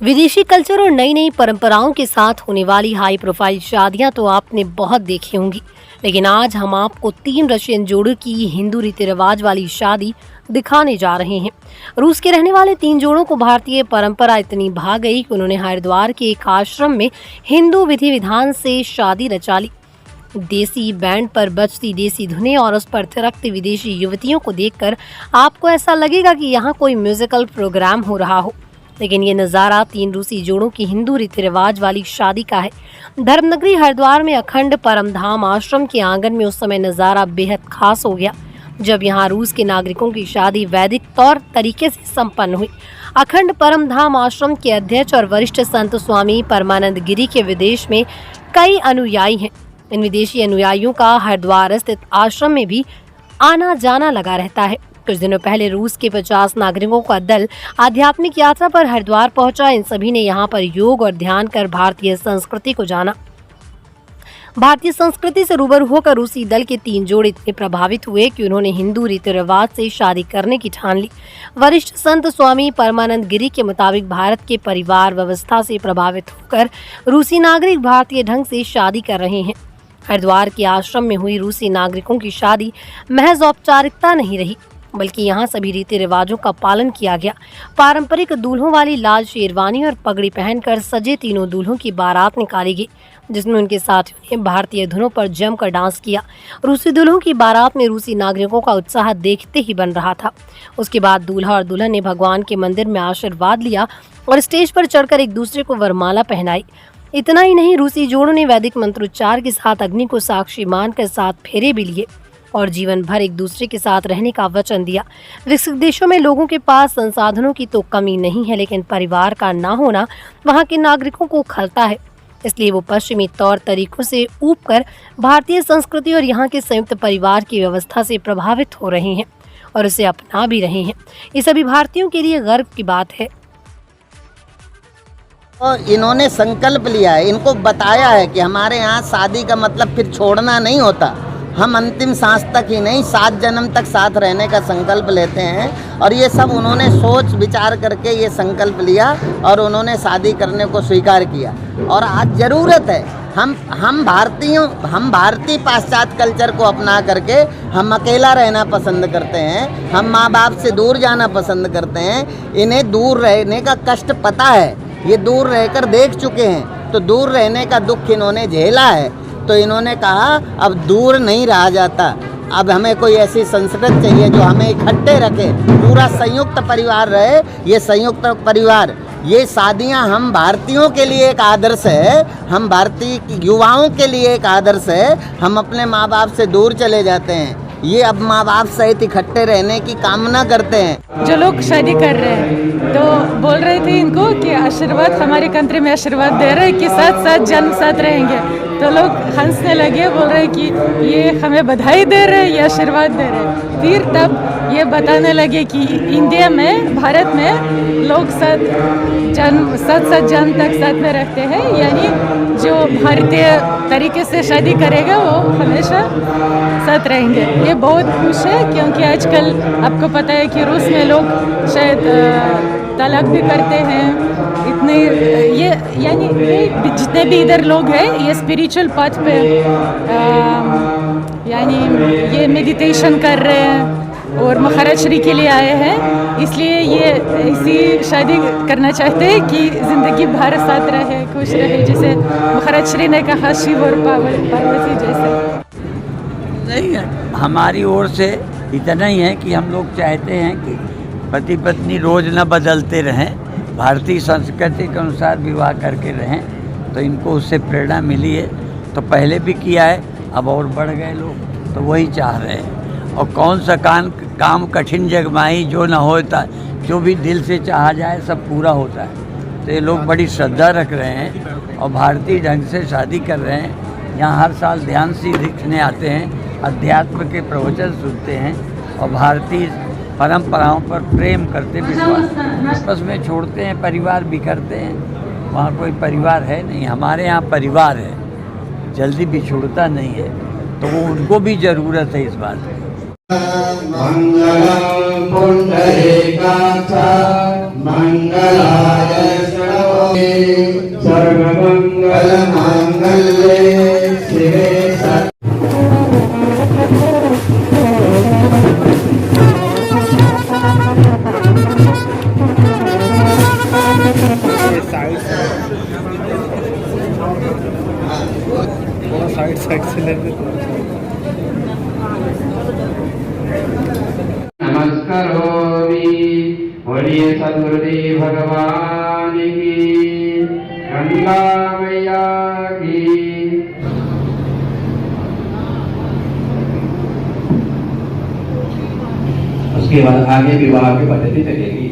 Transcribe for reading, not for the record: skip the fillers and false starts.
विदेशी कल्चर और नई नई परंपराओं के साथ होने वाली हाई प्रोफाइल शादियां तो आपने बहुत देखी होंगी, लेकिन आज हम आपको 3 रशियन जोड़ों की हिंदू रीति रिवाज वाली शादी दिखाने जा रहे हैं। रूस के रहने वाले 3 जोड़ों को भारतीय परंपरा इतनी भा गई कि उन्होंने हरिद्वार के एक आश्रम में हिंदू विधि विधान से शादी रचा ली। देसी बैंड पर बजती देसी धुनें और उस पर थिरकती विदेशी युवतियों को देखकर आपको ऐसा लगेगा कि यहाँ कोई म्यूजिकल प्रोग्राम हो रहा हो, लेकिन ये नज़ारा 3 रूसी जोड़ों की हिंदू रीति रिवाज वाली शादी का है। धर्मनगरी हरिद्वार में अखंड परमधाम आश्रम के आंगन में उस समय नज़ारा बेहद खास हो गया जब यहाँ रूस के नागरिकों की शादी वैदिक तौर तरीके से संपन्न हुई। अखंड परमधाम आश्रम के अध्यक्ष और वरिष्ठ संत स्वामी परमानंद गिरी के विदेश में कई अनुयायी हैं। इन विदेशी अनुयायियों का हरिद्वार स्थित आश्रम में भी आना जाना लगा रहता है। कुछ दिनों पहले रूस के 50 नागरिकों का दल आध्यात्मिक यात्रा पर हरिद्वार पहुंचा। इन सभी ने यहां पर योग और ध्यान कर भारतीय संस्कृति को जाना। भारतीय संस्कृति से रूबरू होकर रूसी दल के 3 जोड़े इतने प्रभावित हुए कि उन्होंने हिंदू रीति रिवाज से शादी करने की ठान ली। वरिष्ठ संत स्वामी परमानंद गिरी के मुताबिक भारत के परिवार व्यवस्था से प्रभावित होकर रूसी नागरिक भारतीय ढंग से शादी कर रहे हैं। हरिद्वार के आश्रम में हुई रूसी नागरिकों की शादी महज औपचारिकता नहीं रही, बल्कि यहाँ सभी रीति रिवाजों का पालन किया गया। पारंपरिक दूल्हों वाली लाल शेरवानी और पगड़ी पहनकर सजे 3 दूल्हों की बारात निकाली गई, जिसमें उनके साथियों ने भारतीय धुनों पर जमकर डांस किया। रूसी दूल्हों की बारात में रूसी नागरिकों का उत्साह देखते ही बन रहा था। उसके बाद दूल्हा और दुल्हन ने भगवान के मंदिर में आशीर्वाद लिया और स्टेज पर चढ़कर एक दूसरे को वरमाला पहनाई। इतना ही नहीं, रूसी जोड़ों ने वैदिक मंत्रोच्चार के साथ अग्नि को साक्षी मानकर 7 फेरे भी लिए और जीवन भर एक दूसरे के साथ रहने का वचन दिया। विकसित देशों में लोगों के पास संसाधनों की तो कमी नहीं है, लेकिन परिवार का ना होना वहाँ के नागरिकों को खलता है। इसलिए वो पश्चिमी तौर तरीकों से ऊबकर भारतीय संस्कृति और यहाँ के संयुक्त परिवार की व्यवस्था से प्रभावित हो रहे हैं और उसे अपना भी रहे हैं। ये सभी भारतीयों के लिए गर्व की बात है। और इन्होंने संकल्प लिया है, इनको बताया है कि हमारे यहाँ शादी का मतलब फिर छोड़ना नहीं होता। हम अंतिम सांस तक ही नहीं, 7 जन्म तक साथ रहने का संकल्प लेते हैं। और ये सब उन्होंने सोच विचार करके ये संकल्प लिया और उन्होंने शादी करने को स्वीकार किया। और आज ज़रूरत है, हम भारतीय पाश्चात्य कल्चर को अपना करके हम अकेला रहना पसंद करते हैं। हम माँ बाप से दूर जाना पसंद करते हैं। इन्हें दूर रहने का कष्ट पता है, ये दूर रहकर देख चुके हैं, तो दूर रहने का दुख इन्होंने झेला है। तो इन्होंने कहा अब दूर नहीं रहा जाता, अब हमें कोई ऐसी संस्कृति चाहिए जो हमें इकट्ठे रखे, पूरा संयुक्त परिवार रहे। ये संयुक्त परिवार, ये शादियां हम भारतीयों के लिए एक आदर्श है, हम भारतीय युवाओं के लिए एक आदर्श है। हम अपने माँ बाप से दूर चले जाते हैं, ये अब माँ बाप सहित इकट्ठे रहने की कामना करते हैं। जो लोग शादी कर रहे हैं तो बोल रहे थे इनको कि आशीर्वाद, हमारे कंट्री में आशीर्वाद दे रहे हैं कि साथ जन्म साथ रहेंगे। तो लोग हंसने लगे, बोल रहे कि ये हमें बधाई दे रहे हैं, ये आशीर्वाद दे रहे हैं। फिर तब ये बताने लगे कि इंडिया में, भारत में लोग साथ जन्म तक साथ में रहते हैं, यानी जो भारतीय तरीके से शादी करेगा वो हमेशा साथ रहेंगे। ये बहुत खुश है क्योंकि आजकल आपको पता है कि रूस में लोग शायद तलाक भी करते हैं। इतने ये यानी ये जितने भी इधर लोग हैं ये स्पिरिचुअल पाथ पे यानी ये मेडिटेशन कर रहे हैं और महाराज श्री के लिए आए हैं, इसलिए ये ऐसी शादी करना चाहते हैं कि ज़िंदगी भर साथ रहे, खुश रहे, जैसे महाराज श्री ने कहा शिव और पार्वती जैसे। नहीं है, हमारी ओर से इतना ही है कि हम लोग चाहते हैं कि पति पत्नी रोज़ न बदलते रहें, भारतीय संस्कृति के अनुसार विवाह करके रहें। तो इनको उससे प्रेरणा मिली है, तो पहले भी किया है, अब और बढ़ गए लोग, तो वही चाह रहे हैं। और कौन सा काम कठिन जगमाही जो न होता, जो भी दिल से चाहा जाए सब पूरा होता है। तो ये लोग बड़ी श्रद्धा रख रहे हैं और भारतीय ढंग से शादी कर रहे हैं। यहाँ हर साल ध्यान सीखने आते हैं, अध्यात्म के प्रवचन सुनते हैं और भारतीय परंपराओं पर प्रेम करते, विश्वास आपस में छोड़ते हैं, परिवार बिखरते हैं। वहाँ कोई परिवार है नहीं, हमारे यहाँ परिवार है, जल्दी बिछुड़ता नहीं है। तो वो उनको भी ज़रूरत है इस बात की। मंगलम पुंडरीकाक्ष मंगलाय सर्वमङ्गलमाङ्गल्ये शिवे नमस्करोमि बोलिए सद्गुरुदेव भगवान की गंगा मैया की। उसके बाद आगे विवाह की पद्धति चलेगी।